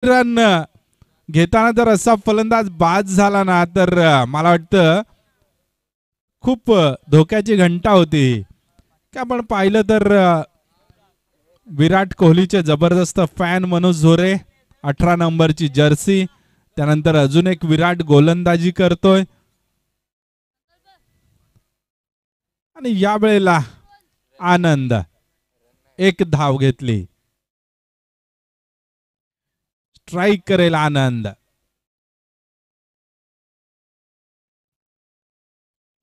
Run घेताना जर असा फलंदाज बाद झाला ना तर मला वाटतं खूप धोक्याची घंटा होती. की आपण पाहिलं तर विराट कोहलीचे जबरदस्त फॅन मनोज झोरे 18 नंबरची जर्सी, त्यानंतर अजून एक विराट गोलंदाजी करतोय आणि या वेळेला आनंद एक धाव घेतली. स्ट्राइक करेल आनंद.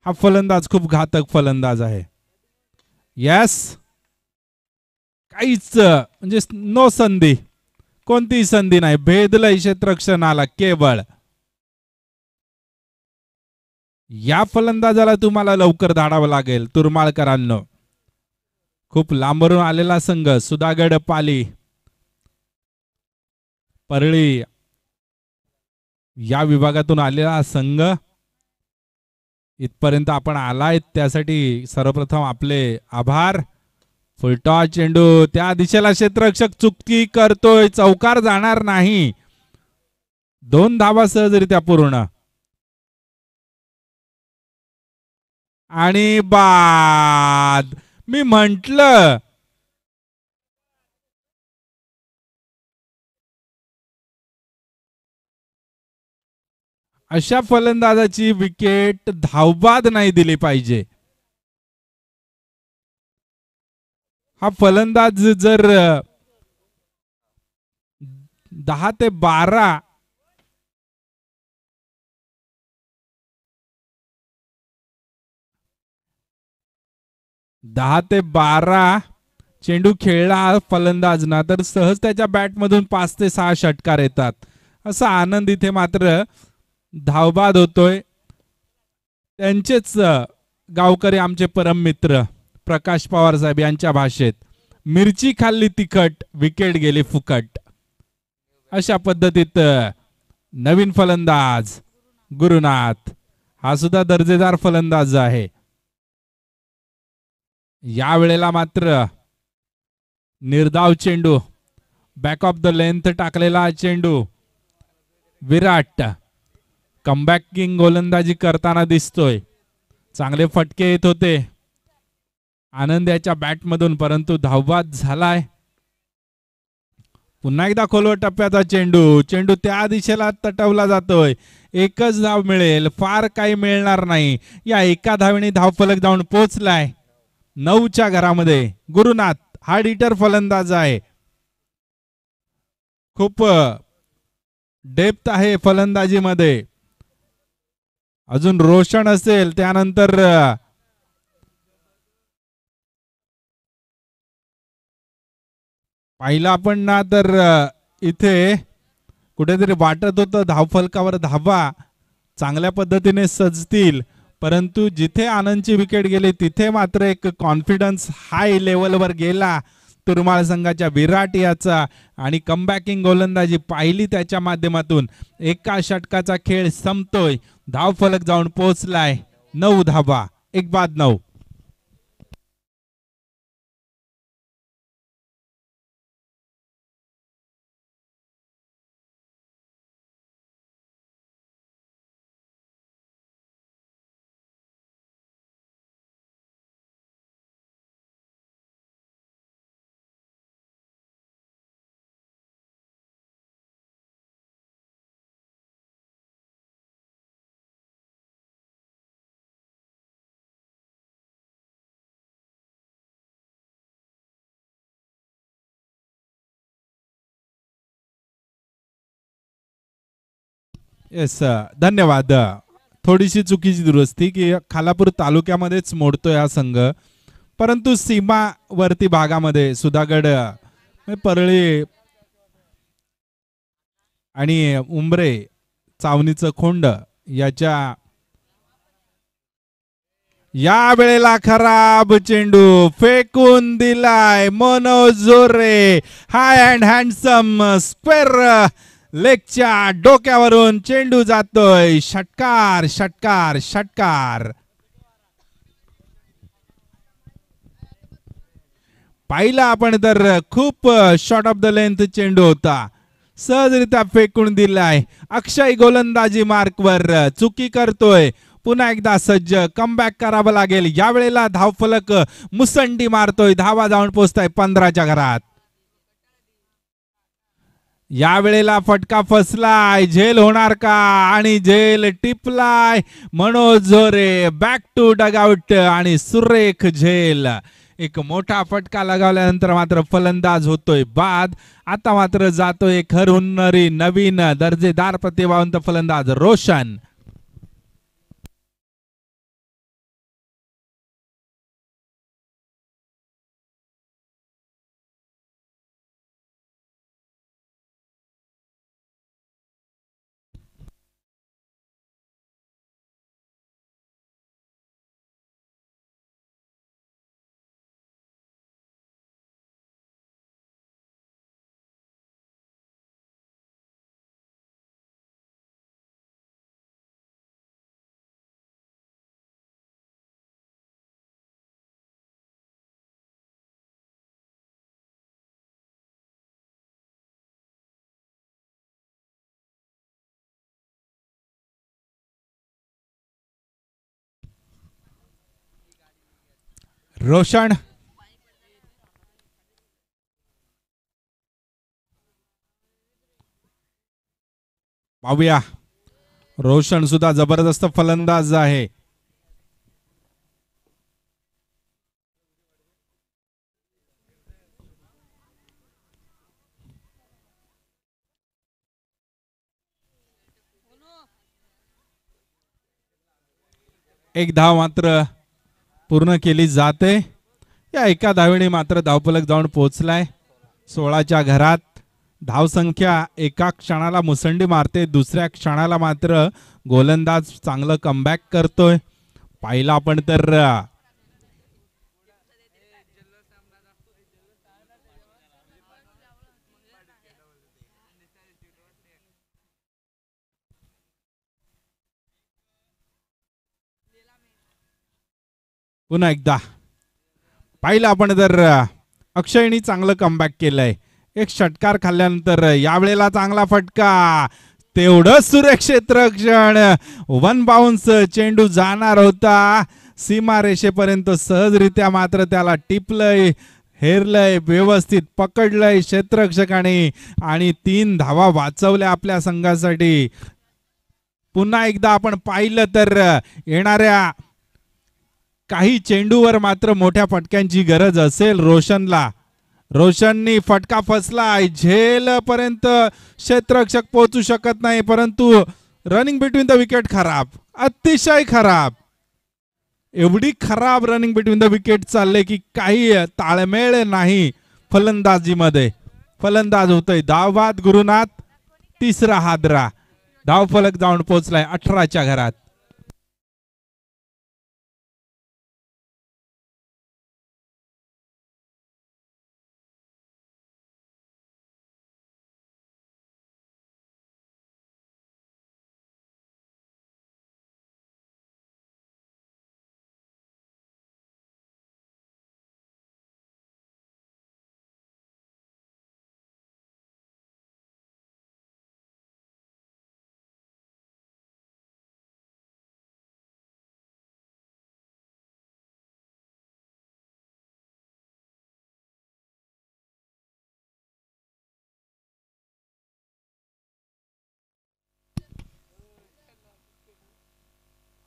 हा फलंदाज खूप घातक फलंदाज आहे. यस, काहीच म्हणजे नो संधी, कोणतीही संधी नाही. भेदलंय क्षेत्ररक्षणाला केवळ. या फलंदाजाला तुम्हाला लवकर धाडावं लागेल तुरमाळकरांनो. खूप लांबरून आलेला संघ सुधागड पाली परळी या विभागातून आलेला संघ इथपर्यंत आपण आलाय त्यासाठी सर्वप्रथम आपले आभार. फुलटॉस चेंडू त्या दिशेला क्षेत्ररक्षक चुकी करतोय, चौकार जाणार नाही. 2 धावा सहजरित्या पूर्ण आणि बाद. मी म्हंटल अशा फलंदाजाची विकेट धावबाद नाही दिली पाहिजे. हा फलंदाज जर 10 ते 12 चेंडू खेळला फलंदाज ना तर सहज त्याच्या बॅटमधून 5 ते 6 षटकार येतात. असा आनंद इथे मात्र धावबाद होतोय. त्यांचेच गावकरी आमचे परम मित्र प्रकाश पवार साहेब यांच्या भाषेत मिरची खाल्ली तिखट, विकेट गेली फुकट. अशा पद्धतीत नवीन फलंदाज गुरुनाथ हा सुद्धा दर्जेदार फलंदाज आहे. या वेळेला मात्र निर्धाव चेंडू, बॅक ऑफ द लेंथ टाकलेला चेंडू. विराट कमबॅकिंग गोलंदाजी करताना दिसतोय. चांगले फटके येत होते आनंद याच्या बॅटमधून, परंतु धावबाद झालाय. पुन्हा एकदा खोलवर टप्प्याचा चेंडू, चेंडू त्या दिशेला तटवला जातोय. एकच धाव मिळेल, फार काही मिळणार नाही. या एका धावेने धावफलक जाऊन पोहोचलाय 9च्या घरामध्ये. गुरुनाथ हा हिटर फलंदाज आहे. खूप डेप्थ आहे फलंदाजीमध्ये. अजून रोशन असेल, त्यानंतर पाहिलं आपण ना तर इथे कुठेतरी वाटत होतं धावफलकावर धावा चांगल्या पद्धतीने सजतील, परंतु जिथे आनंदची विकेट गेली तिथे मात्र एक कॉन्फिडन्स हाय लेवलवर गेला तुरमाळ संघाच्या विराट याचा. आणि कमबॅकिंग गोलंदाजी पाहिली त्याच्या माध्यमातून. एका षटकाचा खेळ संपतोय, धावफलक जाऊन पोहोचलाय 9 धावा, 1-9. येस, धन्यवाद. थोडीशी चुकीची दुरुस्ती की खालापूर तालुक्यामध्येच मोडतोय हा संघ, परंतु सीमावर्ती भागामध्ये सुधागड, परळी आणि उंबरे चावणीचं खोंड याच्या. या वेळेला खराब चेंडू फेकून दिलाय मनोज झोरे. हाय अँड हँडसम स्क्वेअर लेगच्या डोक्यावरून चेंडू जातोय. षटकार षटकार षटकार. पाहिला आपण तर खूप शॉर्ट ऑफ द लेंथ चेंडू होता. सहजरित्या फेकून दिलाय. अक्षय गोलंदाजी मार्कवर चुकी करतोय. पुन्हा एकदा सज्ज कमबॅक करावं लागेल. यावेळेला धावफलक मुसंडी मारतोय. धावा जाऊन पोहोचताय 15च्या घरात. यावेळेला फटका फसलाय. झेल होणार का? आणि झेल टिपलाय. मनोज झोरे बॅक टू डगआउट आणि सुरेख झेल. एक मोठा फटका लगावल्यानंतर मात्र फलंदाज होतोय बाद. आता मात्र जातोय खरहुन्नरी नवीन दर्जेदार प्रतिभावंत फलंदाज रोशन. रोशन पाहूया. रोशन सुद्धा जबरदस्त फलंदाज आहे. एक धाव मात्र पूर्ण केली जाते. या एका धावेने मात्र धावफलक जाऊन पोहोचलाय 16च्या घरात. धावसंख्या एका क्षणाला मुसंडी मारते. दुसऱ्या क्षणाला मात्र गोलंदाज चांगलं कमबॅक करतोय. पाहिला आपण तर पुन्हा एकदा पाहिलं आपण तर अक्षयनी चांगलं कमबॅक केलंय. एक षटकार खाल्ल्यानंतर यावेळेला चांगला फटका. तेवढं सुरेख क्षेत्ररक्षण. वन बाउन्स चेंडू जाणार होता सीमारेषेपर्यंत. सहजरित्या मात्र त्याला टिपलंय, हेरलंय, व्यवस्थित पकडलंय क्षेत्ररक्षकाने आणि 3 धावा वाचवल्या आपल्या संघासाठी. पुन्हा एकदा आपण पाहिलं तर येणाऱ्या काही चेंडूवर मात्र मोठ्या फटक्यांची गरज असेल रोशनला. रोशननी फटका फसलाय. झेल पर्यंत क्षेत्ररक्षक पोहोचू शकत नाही, परंतु रनिंग बिटवीन द विकेट खराब, अतिशय खराब. एवढी खराब रनिंग बिटवीन द विकेट चालले की काही ताळमेळ नाही फलंदाजीमध्ये. फलंदाज होतोय धावबाद गुरुनाथ. तिसरा हादरा. धावफलक जाऊन पोहोचलाय 18च्या घरात.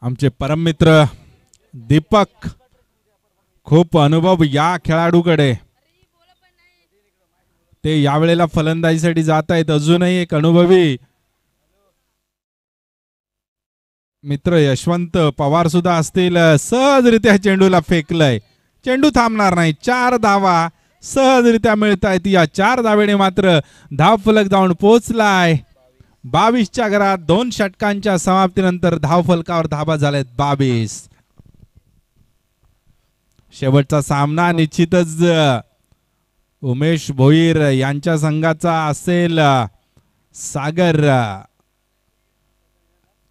आमचे परममित्र दीपक, खूप अनुभव या खेळाडूकडे. ते यावेळेला फलंदाजीसाठी जात आहेत. अजूनही एक अनुभवी मित्र यशवंत पवार सुद्धा असतील. सहजरित्या चेंडूला फेकलंय. चेंडू थांबणार नाही. 4 धावा सहजरित्या मिळत आहेत. या 4 धावेने मात्र धावफलक जाऊन पोहोचलाय 22च्या घरात. 2 षटकांच्या समाप्तीनंतर धावफलकावर धावा झाल्यात 22. शेवटचा सामना निश्चितच उमेश भोईर यांच्या संघाचा असेल. सागर,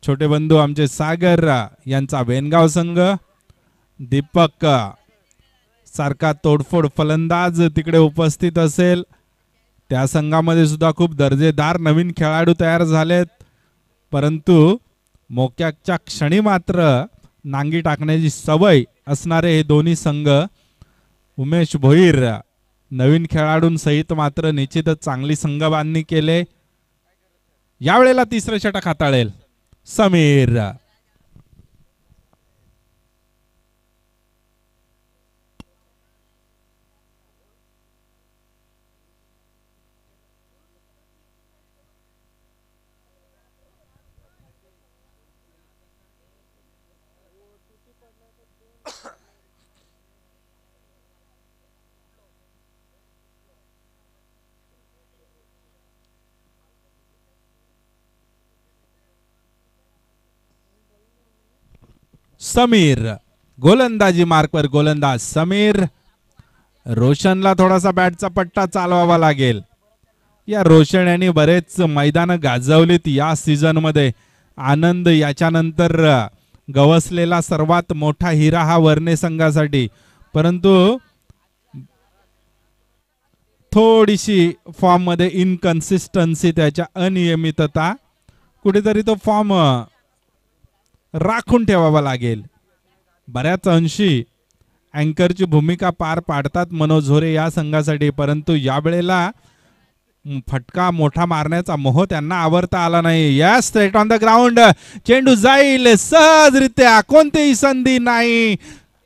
छोटे बंधू आमचे सागर यांचा वेनगाव संघ. दीपक सारखा तोडफोड फलंदाज तिकडे उपस्थित असेल. त्या संघामध्ये सुद्धा खूप दर्जेदार नवीन खेळाडू तयार झालेत, परंतु मोक्याच्या क्षणी मात्र नांगी टाकण्याची सवय असणारे हे दोन्ही संघ. उमेश भोईर नवीन खेळाडूंसहित मात्र निश्चितच चांगली संघबांधणी केले. यावेळेला तिसरं षटक हाताळेल समीर. समीर गोलंदाजी मार्कवर गोलंदाज समीर. रोशनला थोडासा बॅटचा पट्टा चालवावा लागेल. या रोशन यांनी बरेच मैदान गाजवलीत या सीझन मध्ये. आनंद याच्यानंतर गवसलेला सर्वात मोठा हिरा हा वर्णे संघासाठी, परंतु थोडीशी फॉर्म मध्ये इनकन्सिस्टन्सी, त्याच्या अनियमितता, कुठेतरी तो फॉर्म राखून ठेवावा लागेल. बऱ्याच अंशी अँकरची भूमिका पार पाडतात मनोज झोरे या संघासाठी, परंतु यावेळेला फटका मोठा मारण्याचा मोह त्यांना आवरता आला नाही. या स्ट्रेट ऑन द ग्राउंड चेंडू जाईल सहजरित्या, कोणतीही संधी नाही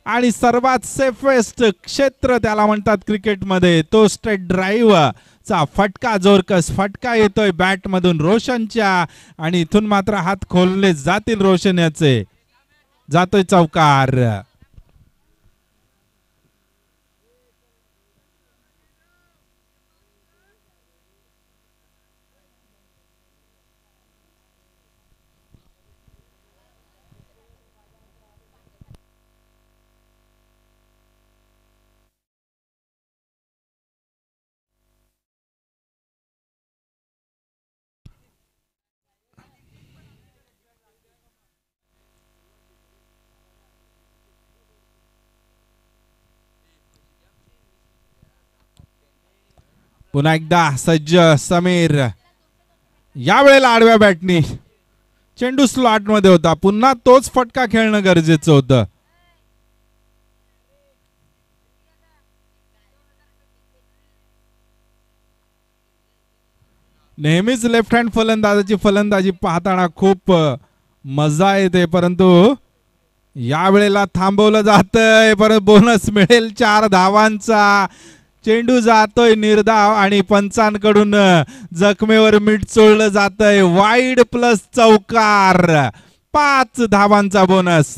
आणि सर्वात सेफेस्ट क्षेत्र त्याला म्हणतात क्रिकेटमध्ये. तो स्ट्रेट ड्राईव्ह चा फटका, जोरकस फटका येतोय बॅट मधून रोशनच्या आणि इथून मात्र हात खोलले जातील रोशन याचे. जातोय चौकार. पुन्हा एकदा सज्ज समीर. यावेळेला आडव्या बॅटनी चेंडू स्लॉट मध्ये होता, पुन्हा तोच फटका खेळणं गरजेचं होतं. नेहमीच लेफ्ट हँड फलंदाजी पाहताना खूप मजा येते, परंतु यावेळेला थांबवलं जातंय. परत बोनस मिळेल 4 धावांचा. चेंडू जातोय निर्धाव आणि पंचांकडून जखमेवर मीठ चोळलं जातंय. वाईड प्लस चौकार, 5 धावांचा बोनस.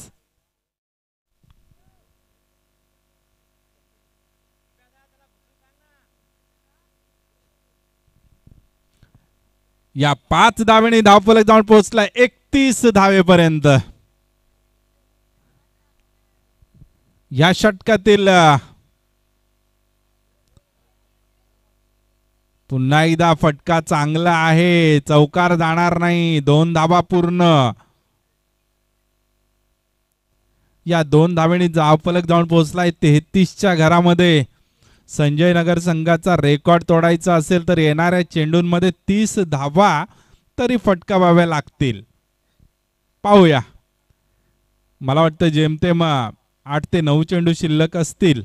या 5 धावेने धावफलक जाऊन पोहोचलाय 31 धावेपर्यंत. या षटकातील पुन्हा एकदा फटका चांगला आहे, चौकार जाणार नाही. 2 धावा पूर्ण. या 2 धावेने धावफलक जाऊन पोहोचलाय 33च्या घरामध्ये. संजय नगर संघाचा रेकॉर्ड तोडायचा असेल तर येणाऱ्या चेंडूंमध्ये 30 धावा तरी फटकावाव्या लागतील. पाहूया. मला वाटतं जेमतेम 8 ते 9 चेंडू शिल्लक असतील.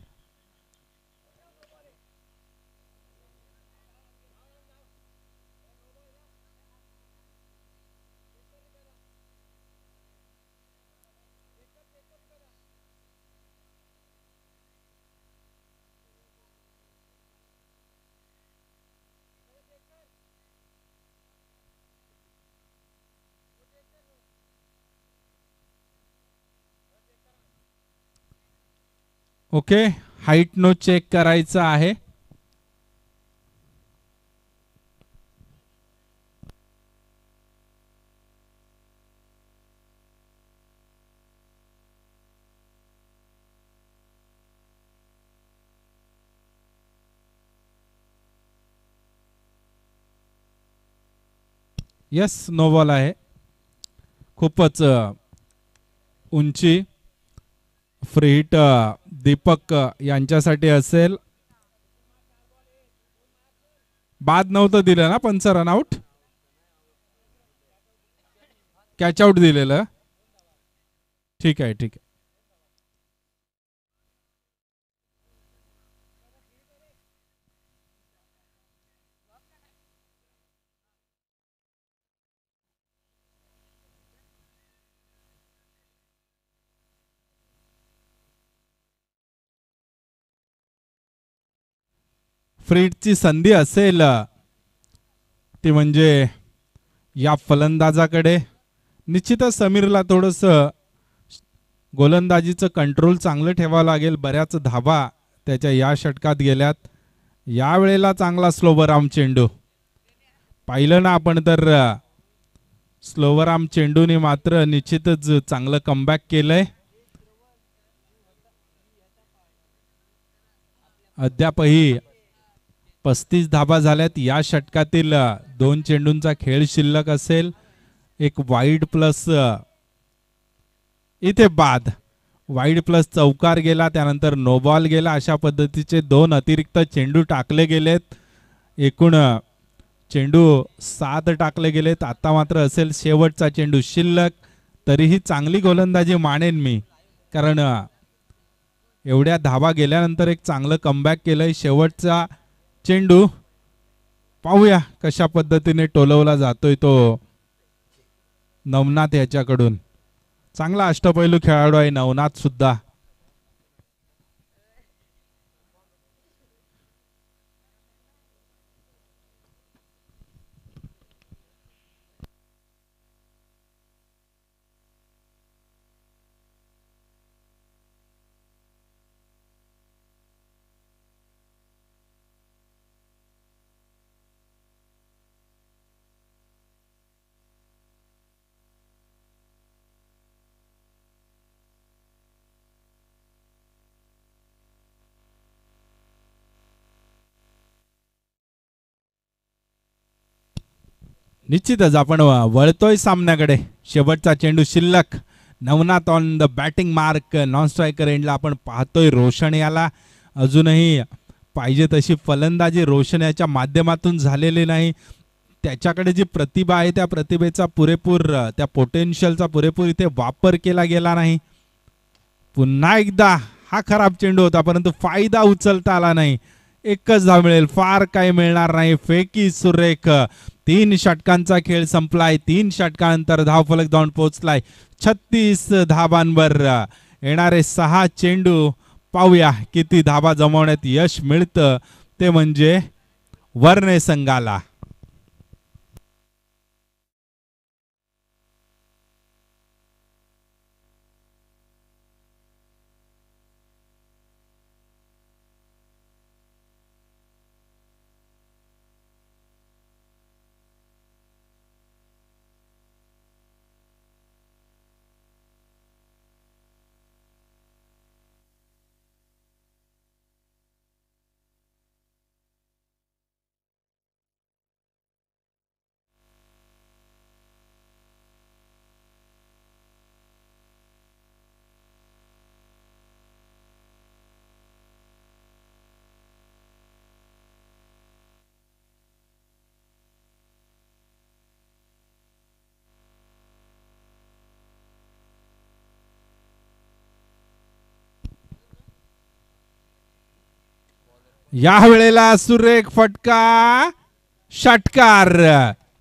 ओके, हाईट नो चेक करायचं आहे. यस, नो बॉल आहे. खूपच उंची. फ्री हिट दीपक यांच्यासाठी असेल. बाद नव्हतं दिलं ना पंच रनआउट, कॅच आउट दिलेलं. ठीक आहे ठीक आहे. फ्रीडची संधी असेल ती म्हणजे या फलंदाजाकडे. निश्चितच समीरला थोडस गोलंदाजीचं कंट्रोल चांगलं ठेवावं लागेल. बऱ्याच धाबा त्याच्या या षटकात गेल्यात. यावेळेला चांगला स्लोवर आर्म चेंडू पाहिलं ना आपण, तर स्लोवर आर्म चेंडूने मात्र निश्चितच चांगलं कमबॅक केलंय. अद्यापही 35 धाबा झाल्यात. या षटकातील 2 चेंडूंचा खेळ शिल्लक असेल. एक वाईड प्लस इथे बाद, वाईड प्लस चौकार गेला, त्यानंतर नो बॉल गेला. अशा पद्धतीचे 2 अतिरिक्त चेंडू टाकले गेलेत. एकूण चेंडू 7 टाकले गेलेत. आता मात्र असेल शेवटचा चेंडू शिल्लक. तरीही चांगली गोलंदाजी मानेन मी, कारण एवढ्या धावा गेल्यानंतर एक चांगलं कमबॅक केलंय. शेवटचा चेंडू पाहूया कशा पद्धतीने टोलवला जातोय तो नवनाथ याच्याकडून. चांगला अष्टपैलू खेळाडू आहे नवनाथ सुद्धा. निश्चितच आपण वळतोय सामन्याकडे. शेवटचा चेंडू शिल्लक. Navnath on the batting mark. Non striker एंडला आपण पाहतोय रोशन याला. अजूनही पाहिजे तशी फलंदाजी रोशन याच्या माध्यमातून झालेली नाही. त्याच्याकडे जी प्रतिभा आहे त्या प्रतिभेचा पुरेपूर, त्या पोटेन्शियलचा पुरेपूर इथे वापर केला गेला नाही. पुन्हा एकदा हा खराब चेंडू होता, परंतु फायदा उचलता आला नाही. एकच धाव मिळेल, फार काही मिळणार नाही. फेकी सुरेख. 3 षटकांचा खेळ संपलाय. 3 षटकानंतर धावफलक जाऊन पोहोचलाय 36 धाबांवर. येणारे 6 चेंडू पाहूया किती धाबा जमवण्यात यश मिळतं, ते म्हणजे वर्णे संघाला. या वेळेला सुरेख फटका, षटकार.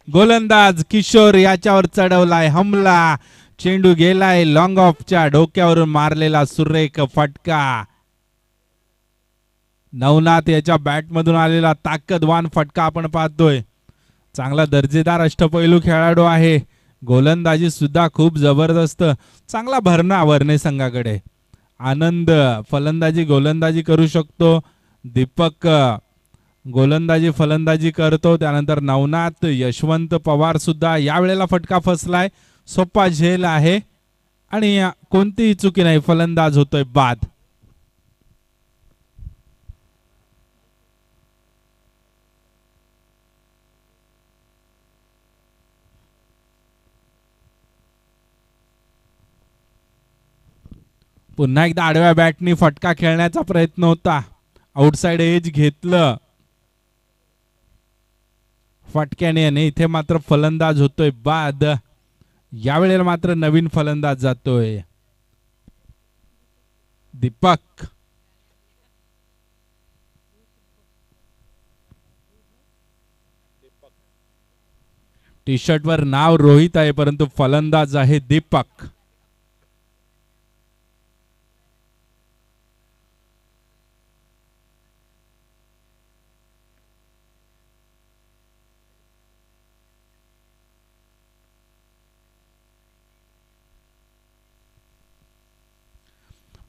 गोलंदाज किशोर याच्यावर चढवलाय हमला. चेंडू गेलाय लॉंग ऑफच्या डोक्यावरून मारलेला सुरेख फटका. नवनाथ याच्या बॅटमधून आलेला ताकदवान फटका आपण पाहतोय. चांगला दर्जेदार अष्टपैलू खेळाडू आहे. गोलंदाजी सुद्धा खूप जबरदस्त. चांगला भरणा वर्णे संघाकडे. आनंद फलंदाजी गोलंदाजी करू शकतो. दीपक गोलंदाजी फलंदाजी करतो. त्यानंतर नवनाथ, यशवंत पवार सुद्धा. यावेळेला फटका फसलाय. सोपा झेल आहे आणि कोणतीही चुकी नाही. फलंदाज होतोय बाद. पुन्हा एकदा आडव्या बॅटनी फटका खेळण्याचा प्रयत्न होता. आउटसाइड एज घेतलं. फटक्याने आणि इथे मात्र फलंदाज होतोय बाद. यावेळेला मात्र नवीन फलंदाज जातोय दीपक. टी शर्ट वर नाव रोहित आहे परंतु फलंदाज आहे दीपक.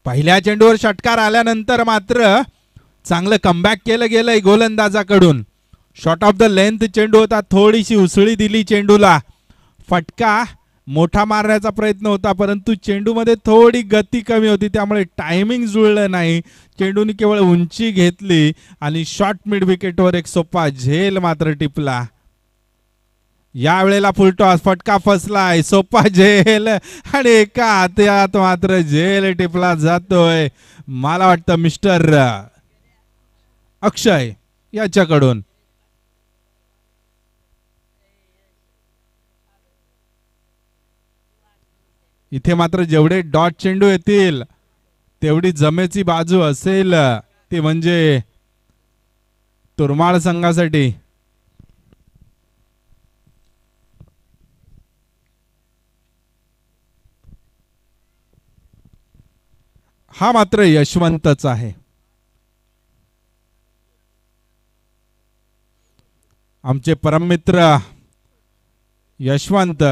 पहिल्या चेंडूवर षटकार आल्यानंतर मात्र चांगलं कमबॅक केलं गेलंय गोलंदाजाकडून. शॉर्ट ऑफ द लेंथ चेंडू होता, थोडीशी उसळी दिली चेंडूला. फटका मोठा मारण्याचा प्रयत्न होता परंतु चेंडूमध्ये थोडी गती कमी होती त्यामुळे टायमिंग जुळलं नाही. चेंडूने केवळ उंची घेतली आणि शॉर्ट मिड विकेटवर एक सोपा झेल मात्र टिपला. यावेळेला फुलटॉस, फटका फसलाय, सोपा झेल आणि एका हातात मात्र झेल टिपला जातोय. मला वाटतं मिस्टर अक्षय याच्याकडून. इथे मात्र जेवढे डॉट चेंडू येतील तेवढी जमेची बाजू असेल ती म्हणजे तुरमाळ संघासाठी. हा मात्र यशवंतच आहे. आमचे परममित्र यशवंत.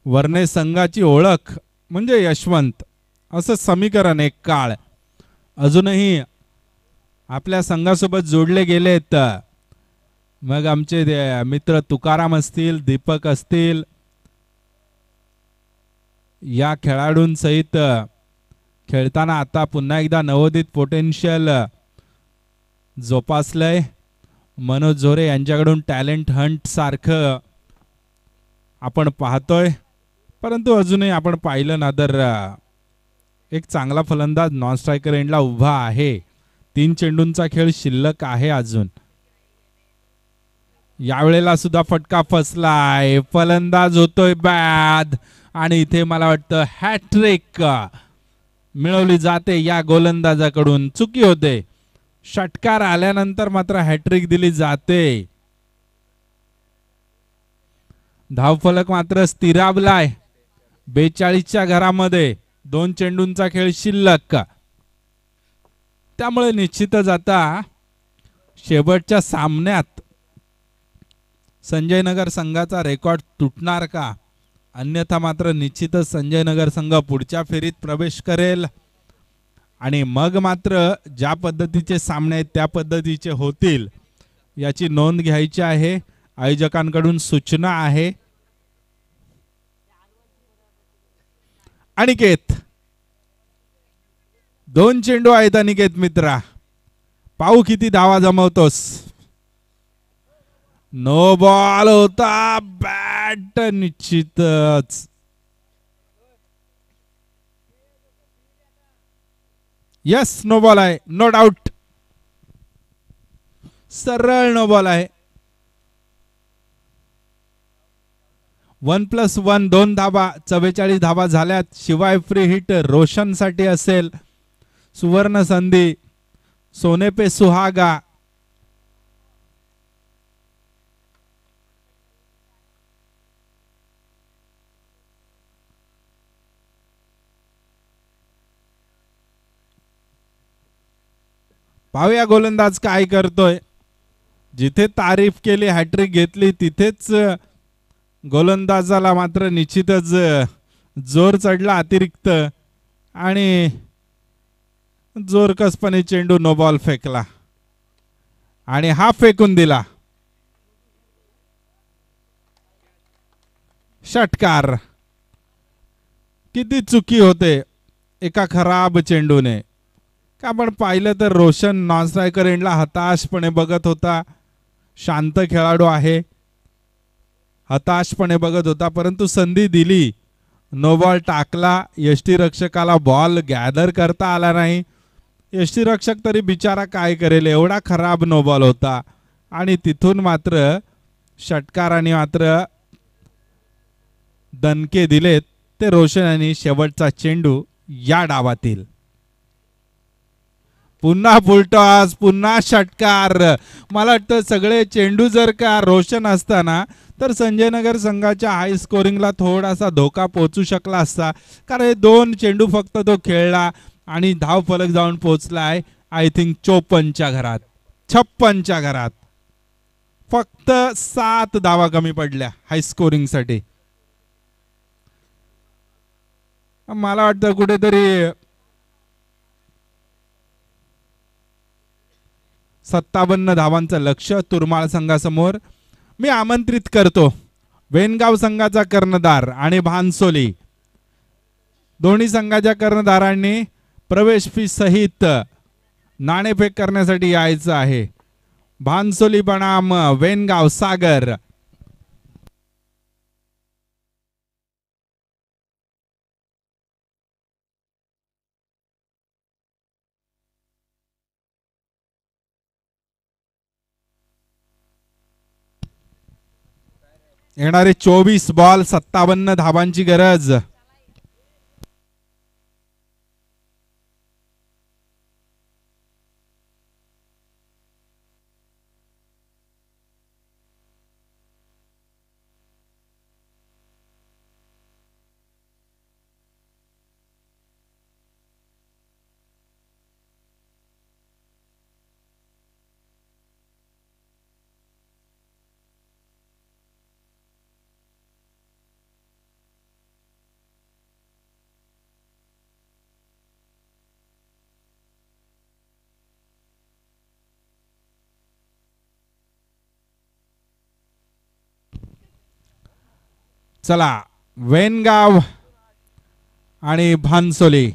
वर्णे संघाची ओळख म्हणजे यशवंत असं समीकरण एक काळ अजूनही आपल्या संघासोबत जोडले गेलेत. मग आमचे मित्र तुकाराम असतील, दीपक असतील, या खेळाडूंसहित खेळताना आता पुन्हा एकदा नवोदित पोटेन्शियल जोपासलंय. मनोज झोरे यांच्याकडून टॅलेंट हंट सारखं आपण पाहतोय परंतु अजूनही आपण पाहिलं ना तर एक चांगला फलंदाज नॉन स्ट्रायकर एंडला उभा आहे. 3 चेंडूंचा खेळ शिल्लक आहे अजून. यावेळेला सुद्धा फटका फसलाय, फलंदाज होतोय बाद आणि इथे मला वाटतं हॅट्रिक मिळवली जाते या गोलंदाजाकडून. चुकी होते, षटकार आल्यानंतर मात्र हॅट्रिक दिली जाते. धावफलक मात्र स्थिरावलाय 42च्या घरामध्ये. 2 चेंडूंचा खेळ शिल्लक. त्यामुळे निश्चितच आता शेवटच्या सामन्यात संजय नगर संघाचा रेकॉर्ड तुटणार का, अन्यथा मात्र निश्चितच संजय नगर संघ पुढच्या फेरीत प्रवेश करेल आणि मग मात्र ज्या पद्धतीचे सामने आहेत त्या पद्धतीचे होतील याची नोंद घ्यायची आहे. आयोजकांकडून सूचना आहे. अनिकेत 2 चेंडू आहेत अनिकेत मित्रा, पाहू किती धावा जमवतोस. नो बॉल होता, बॅट निश्चितच. यस नो बॉल आहे, नो डाऊट, सरळ नो बॉल आहे. 1+1 2 धावा, 44 धावा झाल्यात. शिवाय फ्री हिट रोशन साठी असेल. सुवर्ण संधी, सोने पे सुहागा. पाहूया गोलंदाज काय करतोय. जिथे तारीफ केली, हॅट्रिक घेतली, तिथेच गोलंदाजाला मात्र निश्चितच जोर चढला अतिरिक्त आणि जोरकसपणे चेंडू नो बॉल फेकला आणि हा फेकून दिला. षटकार. किती चुकी होते एका खराब चेंडूने. का आपण पाहिलं तर रोशन नॉन स्ट्रायकर एंडला हताशपणे बघत होता. शांत खेळाडू आहे, हताशपणे बघत होता परंतु संधी दिली, नो बॉल टाकला. यष्टीरक्षकाला बॉल गॅदर करता आला नाही. यष्टीरक्षक तरी बिचारा काय करेल, एवढा खराब नो बॉल होता आणि तिथून मात्र षटकाराने मात्र दणके दिलेत ते रोशन आणि शेवटचा चेंडू या डावातील. पुन्हा फुलटॉस, पुन्हा षटकार. मला वाटतं सगळे चेंडू जर का रोशन असताना तर संजयनगर संघाच्या हाय स्कोरिंगला थोडासा धोका पोहोचू शकला असता, कारण हे 2 चेंडू फक्त तो खेळला आणि धाव फलक जाऊन पोहोचलाय आय थिंक 54च्या घरात, 56च्या घरात. फक्त 7 धावा कमी पडल्या हाय स्कोरिंग साठी. मला वाटतं कुठेतरी 57 धावांचं लक्ष तुरमाळ संघासमोर. मी आमंत्रित करतो वेनगाव संघाचा कर्णधार आणि भानसोली दोन्ही संघाच्या कर्णधारांनी प्रवेश फी सहित नाणेफेक करण्यासाठी यायचं आहे. भानसोली बनाम वेनगाव सागर. येणारे 24 बॉल 57 धावांची गरज. चला वेनगाव आणि Bhansoli,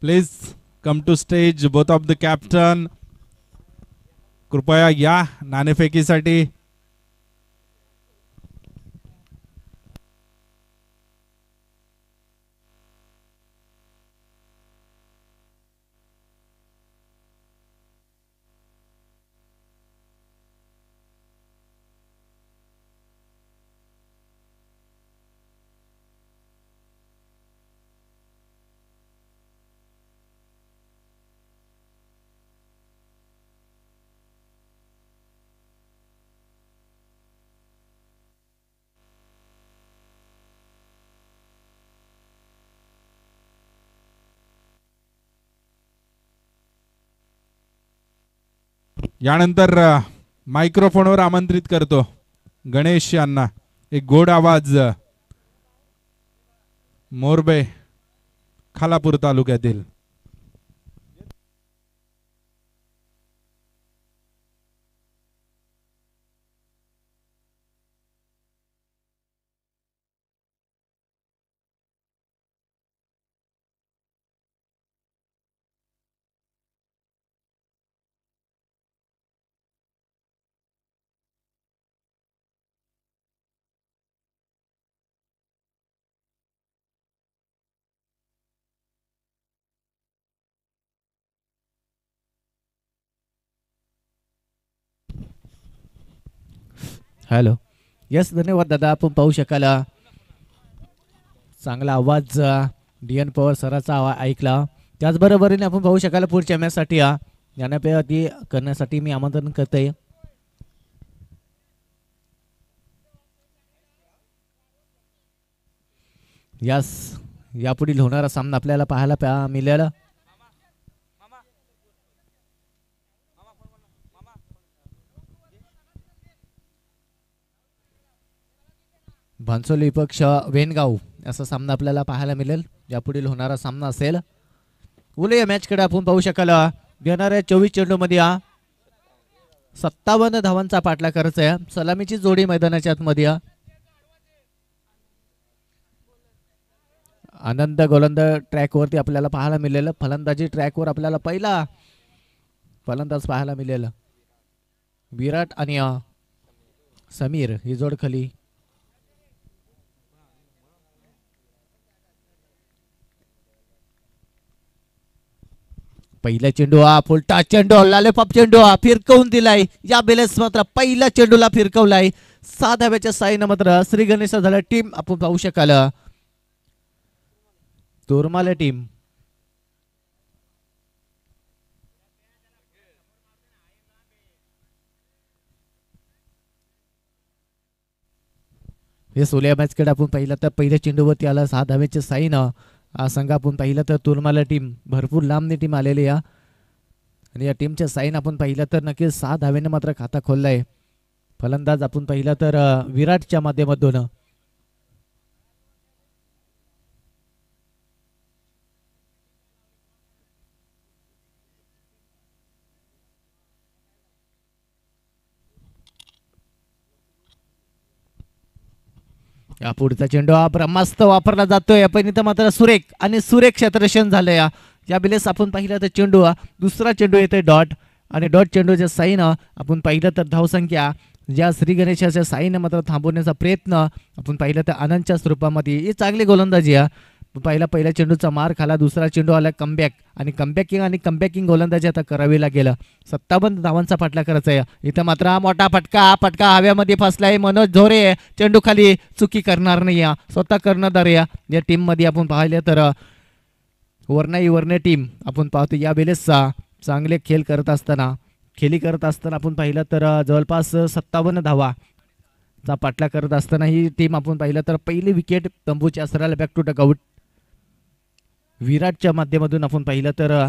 please come to stage both of the captain. कृपया या नाणेफेकीसाठी. यानंतर मायक्रोफोनवर आमंत्रित करतो गणेश यांना. एक गोड आवाज मोरबे खालापूर तालुक्यातील. हॅलो. यस, धन्यवाद दादा. आपण पाहू शकाल चांगला आवाज DN पवार सराचा ऐकला. त्याचबरोबरीने आपण पाहू शकाल पुढच्या मॅचसाठी नाणेफेक करण्यासाठी मी आमंत्रण करते. यस, यापुढील होणारा सामना आपल्याला पाहायला मिळेल. भानसोली पक्ष वेनगाव असा सामना आपल्याला पाहायला मिळेल. यापुढील होणारा सामना असेल. उले मॅच कडे आपण पाहू शकाल येणाऱ्या 24 चेंडू मध्ये 57 धावांचा पाठलाग करायचा आहे. सलामीची जोडी मैदानाच्या आतमध्ये. आनंद गोलंदाज ट्रॅक वरती आपल्याला पाहायला मिळेल. फलंदाजी ट्रॅक वर आपल्याला पहिला फलंदाज पाहायला मिळेल. विराट आणि समीर ही जोड खाली. पहिला चेंडू हा फुलटा चेंडू लालेपाप चेंडू हा फिरकवून दिलाय या बेलेस मात्र पहिल्या चेंडूला फिरकवलाय 6 धाव्याच्या साईनं मात्र श्री गणेश झाला टीम आपण पाहू शकाल तोरमाले टीम हे सोलिया मॅच कडे आपण पाहिलं तर पहिल्या चेंडूवरती आला 6 धाव्याच्या साईनं हा संघ आपण पाहिलं तर तोरमाला टीम भरपूर लांबनी टीम आलेली या आणि या टीमच्या साईन आपण पाहिलं तर नक्कीच 6 धाव्याने मात्र खाता खोललाय फलंदाज आपण पाहिलं तर विराटच्या माध्यमातून या पुढचा चेंडू हा ब्रह्मास्त्र वापरला जातोय पण इथं मात्र सुरेख आणि सुरेख क्षेत्ररक्षण झालंय या बेलेस आपण पाहिलं तर चेंडू हा दुसरा चेंडू येतोय डॉट आणि डॉट चेंडूच्या साईनं आपण पाहिलं तर धावसंख्या ज्या श्री गणेशाच्या साईनं मात्र थांबवण्याचा प्रयत्न आपण पाहिलं तर आनंदच्या स्वरूपामध्ये ही चांगली गोलंदाजी आहे पहिल्या चेंडूचा मार खाला दुसरा चेंडू आला कमबॅक आणि कमबॅकिंग गोलंदाजी आता करावी लागेल 57 धावांचा पाठला करायचा आहे इथं मात्र हा मोठा फटका हव्यामध्ये फसलाय मनोज झोरे चेंडू खाली चुकी करणार नाही स्वतः कर्णधार या टीम मध्ये आपण पाहिलं तर वर्णे टीम आपण पाहतो या वेळेसचा चांगले खेळी करत असताना आपण पाहिलं तर जवळपास 57 धावाचा पाठला करत असताना ही टीम आपण पाहिलं तर पहिली विकेट तंबूच्या असराला बॅक टू डकआउट विराटच्या माध्यमातून आपण पाहिलं तर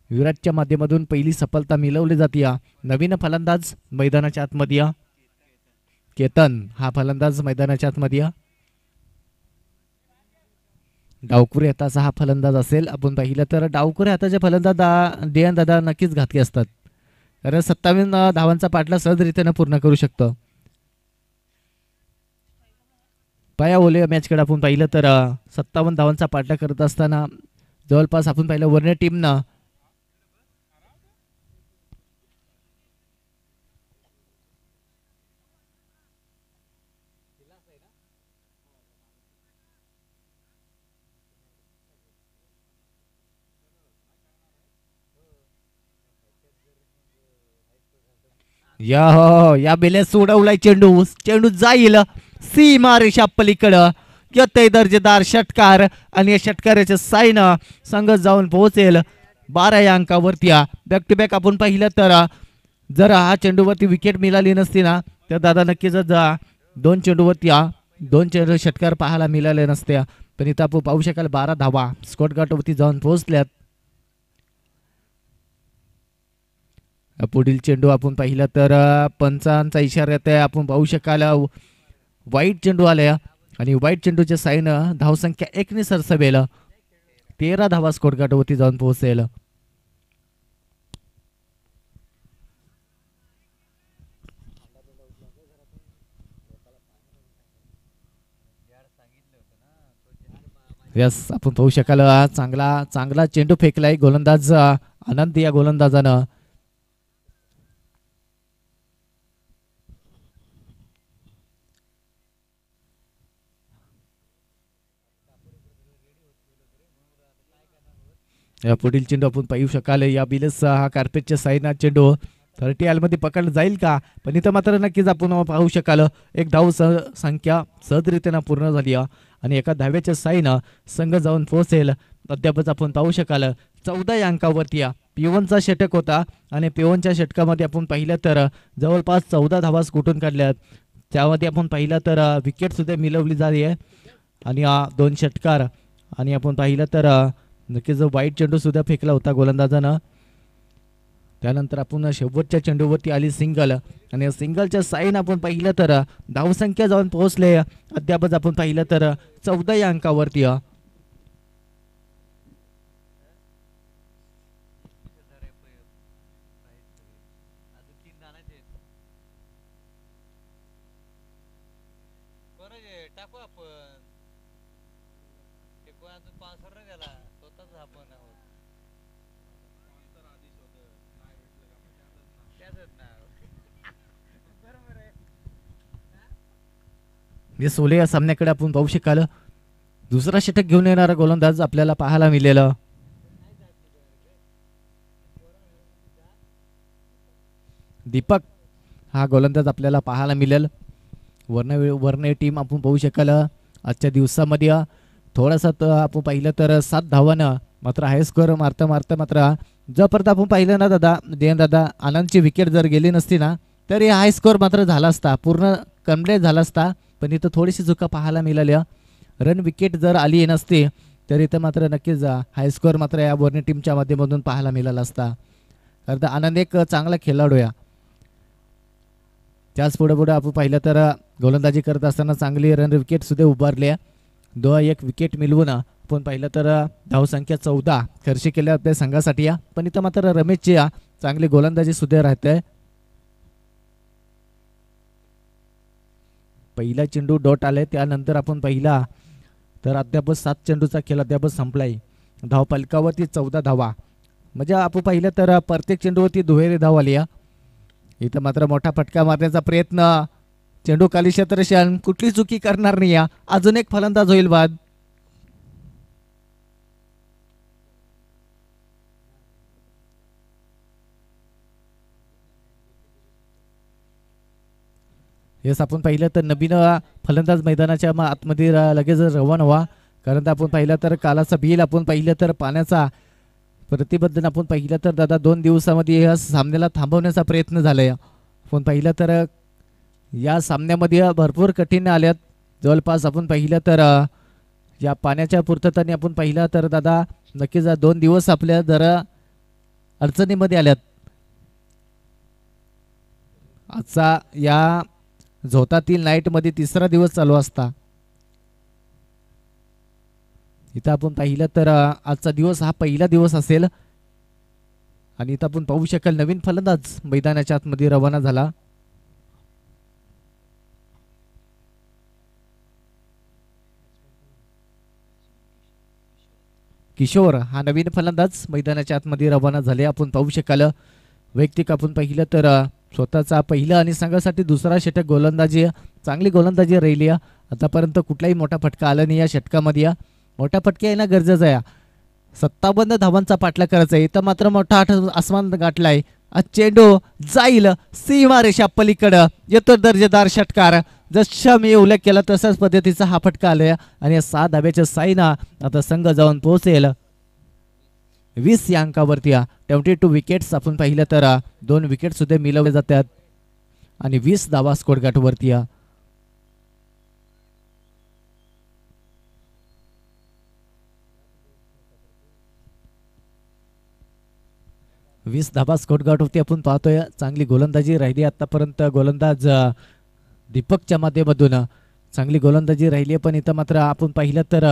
विराटच्या माध्यमातून पहिली सफलता मिळवली जाते नवीन फलंदाज मैदानाच्या आतमध्ये केतन हा फलंदाज मैदानाच्या आतमध्ये डावकुरे हाताचा हा फलंदाज असेल आपण पाहिलं तर डावकुरे हाताचे फलंदाज देयन दादा नक्कीच घातकी असतात कारण 27 धावांचा पाठला सहजरित्याने पूर्ण करू शकतो पाया ओले मॅचकडे आपण पाहिलं तर 57 धावांचा पाठला करत असताना जवळपास आपण पाहिलं वर्णे टीमनं या बेलेस उडवलाय चेंडू जाईल सीमा रेषा पलीकडं येतय दर्जेदार षटकार आणि या षटकाराच्या साईनं संघ जाऊन पोहोचेल 12 या अंकावरती बॅक टू बॅक आपण पाहिलं तर जर हा चेंडूवरती विकेट मिळाली नसती ना तर दादा नक्कीच दोन चेंडू षटकार पाहायला मिळाले नसते पण इथं आपण पाहू शकाल 12 धावा स्कोर गाठवरती जाऊन पोहोचल्यात पुढील चेंडू आपण पाहिलं तर पंचांचा इशारा येतोय आपण पाहू शकाल वाईट चेंडू आल्या आणि वाईट चेंडूच्या साईनं धावसंख्या 1 ने सरसवेल 13 धावा स्कोर गाठवरती जाऊन पोहोचेल यस आपण पाहू शकाल चांगला चेंडू फेकलाय गोलंदाज आनंद या गोलंदाजानं या पुढील चेंडू आपण पाहू शकाल या बिलस हा कार्पेटच्या साईना चेंडू 30 मध्ये पकडला जाईल का पण इथं मात्र नक्कीच आपण पाहू शकाल एक धाव संख्या सहजरित्याने पूर्ण झाली आणि एका धाव्याच्या साईनं संघ जाऊन पोहोचेल अद्यापच आपण पाहू शकाल 14 या अंकावरती पिवनचा षटक होता आणि पिवनच्या षटकामध्ये आपण पाहिलं तर जवळपास 14 धावा कुठून काढल्यात त्यामध्ये आपण पाहिलं तर विकेट सुद्धा मिळवली झाली आहे आणि 2 षटकार आणि आपण पाहिलं तर नक्कीच वाईट चेंडू सुद्धा फेकला होता गोलंदाजानं त्यानंतर आपण शेवटच्या चेंडूवरती आली सिंगल आणि सिंगलच्या साईन आपण पाहिलं तर धावसंख्या जाऊन पोहोचले अद्यापच आपण पाहिलं तर 14 या अंकावरती सोले या सामन्याकडे आपण पाहू शकाल दुसरा षटक घेऊन येणारा गोलंदाज आपल्याला पाहायला मिळेल दीपक हा गोलंदाज आपल्याला पाहायला मिळेल. वर्ण टीम आपण पाहू शकाल आजच्या दिवसामध्ये थोडासा आपण पाहिलं तर 7 धावानं मात्र हाय स्कोअर मारता मात्र जोपर्यंत आपण पाहिलं ना दादा आनंदची विकेट जर गेली नसती ना तर हे हाय स्कोअर मात्र झाला असता, पूर्ण कम्प्लीट झाला असता. पण इथं थोडीशी चुका पाहायला मिळाल्या. रन विकेट जर आली नसती तर इथं मात्र नक्कीच हाय स्कोअर मात्र या वर्ण टीमच्या माध्यमातून पाहायला मिळाला असता. कारण आनंद एक चांगला खेळाडू आहे. त्याच पुढे आपण पाहिलं तर गोलंदाजी करत असताना चांगली रन विकेट सुद्धा उभारली. 2-1 विकेट मिळवून आपण पाहिलं तर धावसंख्या 14 खर्च केल्या आपल्या संघासाठी. पण इथं मात्र रमेशची चांगली गोलंदाजी सुद्धा राहते. पहिला चेंडू डॉट आले त्यानंतर आपण पाहिला तर अद्याप 7 चेंडूचा खेळ अद्याप संपलाय. धाव फलकावरती 14 धावा म्हणजे आपण पाहिलं तर प्रत्येक चेंडूवरती दुहेरी धाव आली. इथं मात्र मोठा फटका मारण्याचा प्रयत्न चेंडू खाली क्षेत्ररक्षण कुठली चुकी करणार नाही. अजून एक फलंदाज होईल बाद. हेच आपण पाहिलं तर नवीन फलंदाज मैदानाच्या आतमध्ये लगेच रवाना व्हा. कारण आपण पाहिलं तर कालाचा बिल आपण पाहिलं तर पाण्याचा प्रतिबद्धन आपण पाहिलं तर दादा 2 दिवसामध्ये या सामन्याला थांबवण्याचा प्रयत्न झालाय. आपण पाहिलं तर या सामन्यामध्ये भरपूर कठीण आल्यात. जवळपास आपण पाहिलं तर या पाण्याच्या पूर्तताने आपण पाहिलं तर दादा नक्कीच 2 दिवस आपल्या जरा अडचणीमध्ये आल्यात. आजचा या झोतातील नाईटमध्ये 3रा दिवस चालू असता. इथं आपण पाहिलं तर आजचा दिवस हा पहिला दिवस असेल. आणि इथं आपण पाहू शकाल नवीन फलंदाज मैदानाच्या आतमध्ये रवाना झाला. किशोर हा नवीन फलंदाज मैदानाच्या आतमध्ये रवाना झाले. आपण पाहू शकाल वैयक्तिक आपण पाहिलं तर स्वतःचा पहिला आणि संघासाठी दुसरा षटक गोलंदाजी चांगली गोलंदाजी राहिली. आतापर्यंत कुठलाही मोठा फटका आला नाही या षटकामध्ये. मोठा फटका येणं गरजेचं आहे. 57 धावांचा पाठलाग करायचा आहे. इथं मात्र मोठा आसमान गाठलाय. चेंडू जाईल सीमारेषा पलीकडं येतो दर्जेदार षटकार. जसा मी उल्लेख केला तशाच पद्धतीचा हा फटका आलाय आणि 6 धाब्याच्या साईना आता संघ जाऊन पोहोचेल 20 या अंकावरती. 22 विकेट्स आपण पाहिलं तर 2 विकेट सुद्धा मिळवले जातात आणि 20 धावा स्कोर गाठवरती. 20 धाबा स्कोर गाठवरती आपण पाहतोय. चांगली गोलंदाजी राहिली आतापर्यंत. गोलंदाज दीपकच्या माध्यमातून चांगली गोलंदाजी राहिली. पण इथं मात्र आपण पाहिलं तर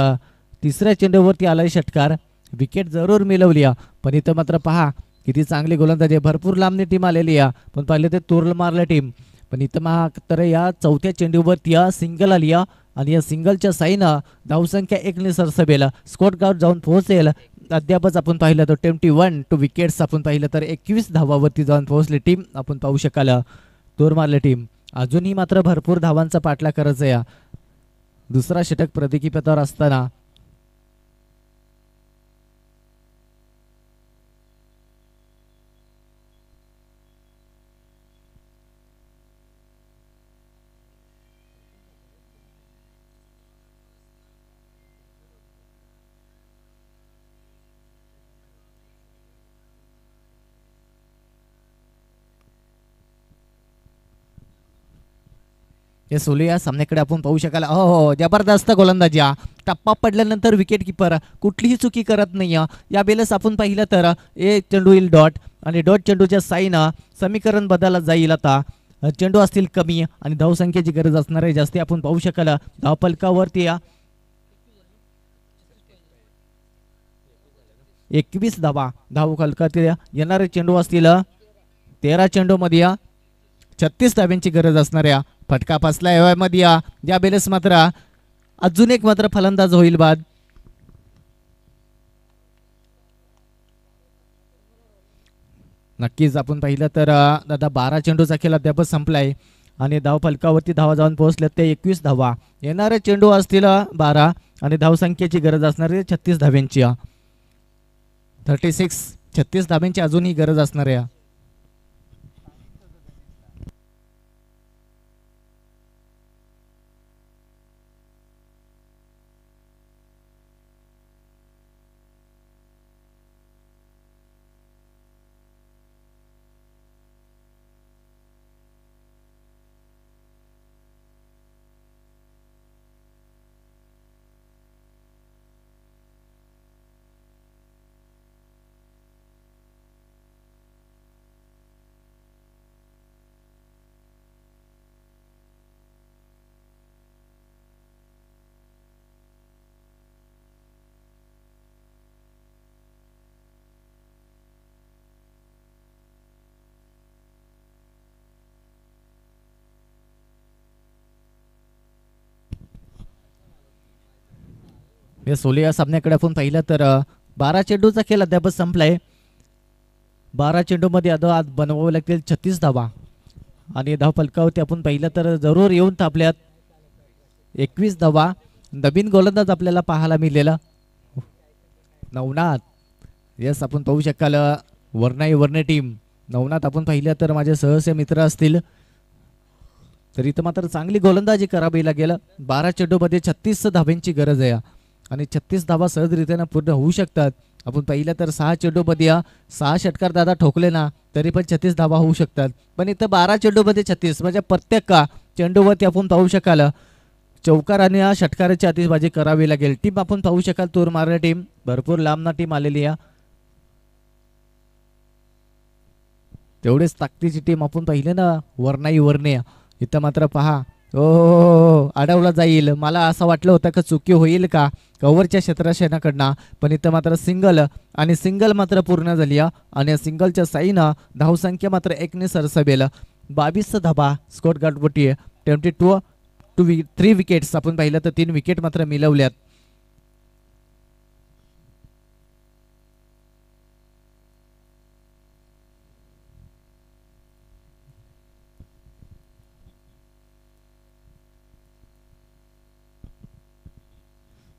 3ऱ्या चेंडूवरती आलाय षटकार. विकेट जरूर मिळवली पण इथं मात्र पहा किती चांगली गोलंदाजी. भरपूर लांबणी टीम आलेली पण पाहिलं ते तोरल मारल्या टीम. पण इथं तर या 4थ्या चेंडूवरती सिंगल आली आणि या सिंगलच्या साईनं धावसंख्या 1 सरसबेल स्कोर गाठ जाऊन पोहोचेल. अद्यापच आपण पाहिलं तर 21 विकेट्स आपण पाहिलं तर 21 धावावरती जाऊन पोहोचली टीम. आपण पाहू शकाल तोर मारले टीम. अजूनही मात्र भरपूर धावांचा पाठलाग करायचा या दुसरा षटक प्रतिकीपथावर असताना. हे सोली या सामन्याकडे आपण पाहू शकाल. हो जबरदस्त गोलंदाजी. टप्पा पडल्यानंतर विकेट किपर कुठलीही चुकी करत नाही. या बेलेस आपण पाहिलं तर एक चेंडू येईल डॉट आणि डॉट चेंडूच्या साईनं समीकरण बदलला जाईल. आता चेंडू असतील कमी आणि धावसंख्येची गरज असणार आहे जास्ती. आपण पाहू शकाल धावफलकावरती 21 धावा धावफलकात येणारे चेंडू असतील 13 चेंडूमध्ये 36 धाव्यांची गरज असणार आहे. फटका फसला मध्ये या बेलेस मात्र अजून एक मात्र फलंदाज होईल बाद. नक्कीच आपण पाहिलं तर दादा 12 चेंडूचा खेळ अद्याप संपलाय आणि धाव फलकावरती धावा जाऊन पोहोचले ते 21 धावा. येणारे चेंडू असतील 12 आणि धावसंख्येची गरज असणार आहे 36 धाब्यांची. 36 धाब्यांची अजूनही गरज असणार आहे. या सोले या सामन्याकडे आपण पाहिलं तर 12 चेंडूचा खेळ अद्याप संपलाय. 12 चेंडूमध्ये आज बनवावे लागतील 36 धावा आणि धाव फलकावरती आपण पाहिलं तर जरूर येऊन थांबल्यात 21 धावा. नवीन गोलंदाज आपल्याला पाहायला मिळालेला नवनाथ. यस, आपण पाहू शकाल वर्णे टीम नवनाथ आपण पाहिलं तर माझे सहस्य मित्र असतील. तर इथं मात्र चांगली गोलंदाजी करावी लागेल. 12 चेंडूमध्ये 36 धाब्यांची गरज आहे आणि 36 धावा सहजरित्यानं पूर्ण होऊ शकतात. आपण पाहिलं तर 6 चेंडूमध्ये 6 षटकार दादा ठोकले ना तरी पण 36 धावा होऊ शकतात. पण इथं 12 चेंडूमध्ये 36 म्हणजे प्रत्येक चेंडूवरती आपण पाहू शकाल चौकार आणि षटकाराची आतिषबाजी करावी लागेल. टीम आपण पाहू शकाल तूर मारण्या टीम भरपूर लांबना टीम आलेली आहे. तेवढेच ताकदीची टीम आपण पाहिले ना वर्णे. इथं मात्र पहा हो अडवला जाईल. मला असं वाटलं होतं का चुकी होईल का कव्हरच्या क्षेत्रसेनाकडनं, पण इथं मात्र सिंगल मात्र पूर्ण झाली आणि सिंगलच्या साईनं धावसंख्या मात्र 1ने सरसबेल. 22 धाबा स्कोर गाठवटी 3 विकेट्स आपण पाहिलं तर 3 विकेट मात्र मिळवल्यात.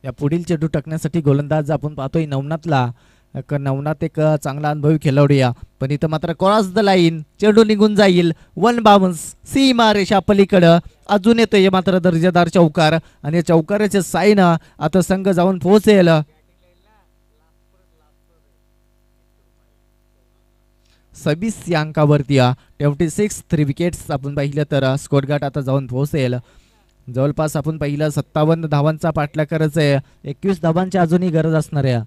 या पुढील चेंडू टाकण्यासाठी गोलंदाज आपण पाहतोय नवनाथला. नवनाथ एक चांगला अनुभवी खेळाडू या, पण इथं मात्र क्रॉस द लाईन चेंडू निघून जाईल. 1 बाउन्स सीमा रेषा पलीकडं अजून येतोय मात्र दर्जेदार चौकार आणि चौकाराच्या साईनं आता संघ जाऊन पोहोचेल 26 या अंकावरती. 26 3 विकेट्स आपण पाहिलं तर स्कोर गाठ आता जाऊन पोहोचेल. जवळपास आपण पाहिलं 57 धावांचा पाठलाग करायचा आहे. 21 धावांची अजूनही गरज असणार आहे.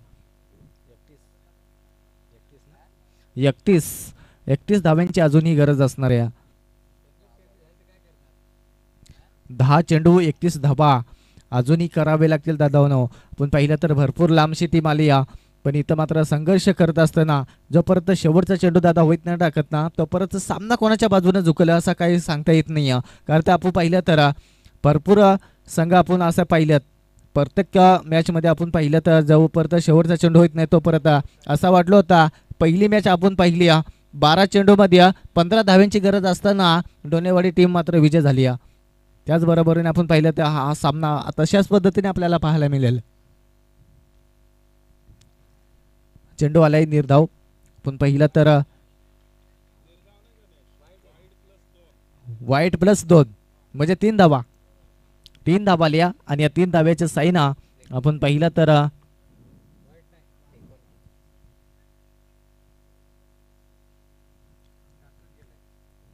31 धावांची अजूनही गरज असणार आहे. 10 चेंडू 31 धावा अजूनही करावे लागतील दादावनो. आपण पाहिलं तर भरपूर लांबशी टीम आली या, पण इथं मात्र संघर्ष करत असताना जोपर्यंत शेवटचा चेंडू दादा होत नाही टाकत ना तोपर्यंत सामना कोणाच्या बाजूने झुकला असं काही सांगता येत नाही. कारण ते आपण पाहिलं तर भरपूर संघ आपण असं पाहिलं प्रत्येक मॅचमध्ये आपण पाहिलं तर जोपर्यंत शेवटचा चेंडू होत नाही तोपर्यंत असा वाटलं होता. पहिली मॅच आपण पाहिली 12 चेंडूमध्ये 15 धाव्यांची गरज असताना डोनेवाडी टीम मात्र विजय झाली. त्याचबरोबरीने आपण पाहिलं तर हा सामना तशाच पद्धतीने आपल्याला पाहायला मिळेल. चेंडू आलाय निर्धाव. आपण पाहिलं तर वाईट +2 म्हणजे 3 धावा. 3 धावा लिया आणि या 3 धाव्याच्या साईना आपण पाहिलं तर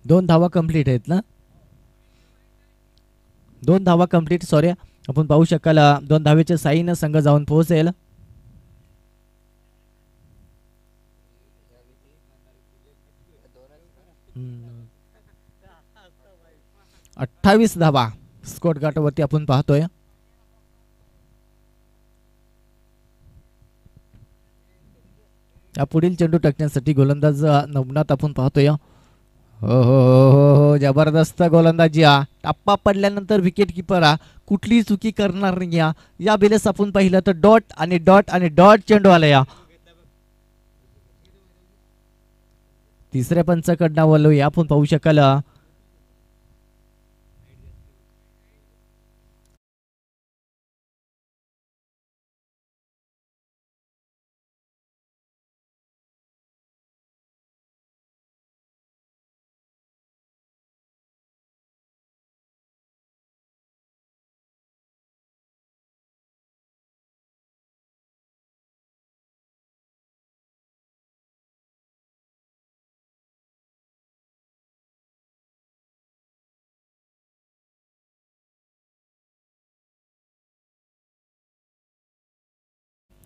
2 धावा कंप्लीट आहेत ना. 2 धावा कंप्लीट सॉरी आपण पाहू शकाल 2 धावेच्या साईनं संघ जाऊन पोहोचेल. 28 धावा स्कोर गाठावरती आपण पाहतोय. या पुढील चेंडू टाकण्यासाठी गोलंदाज नवनाथ आपण पाहतोय. हो जबरदस्त गोलंदाजी. टप्पा पडल्यानंतर विकेट किपर कुठलीही चुकी करणार नाही. या बेलेस आपण पाहिलं तर डॉट चेंडू आला. तिसऱ्या पंचाकडनं वळलो या आपण पाहू शकाल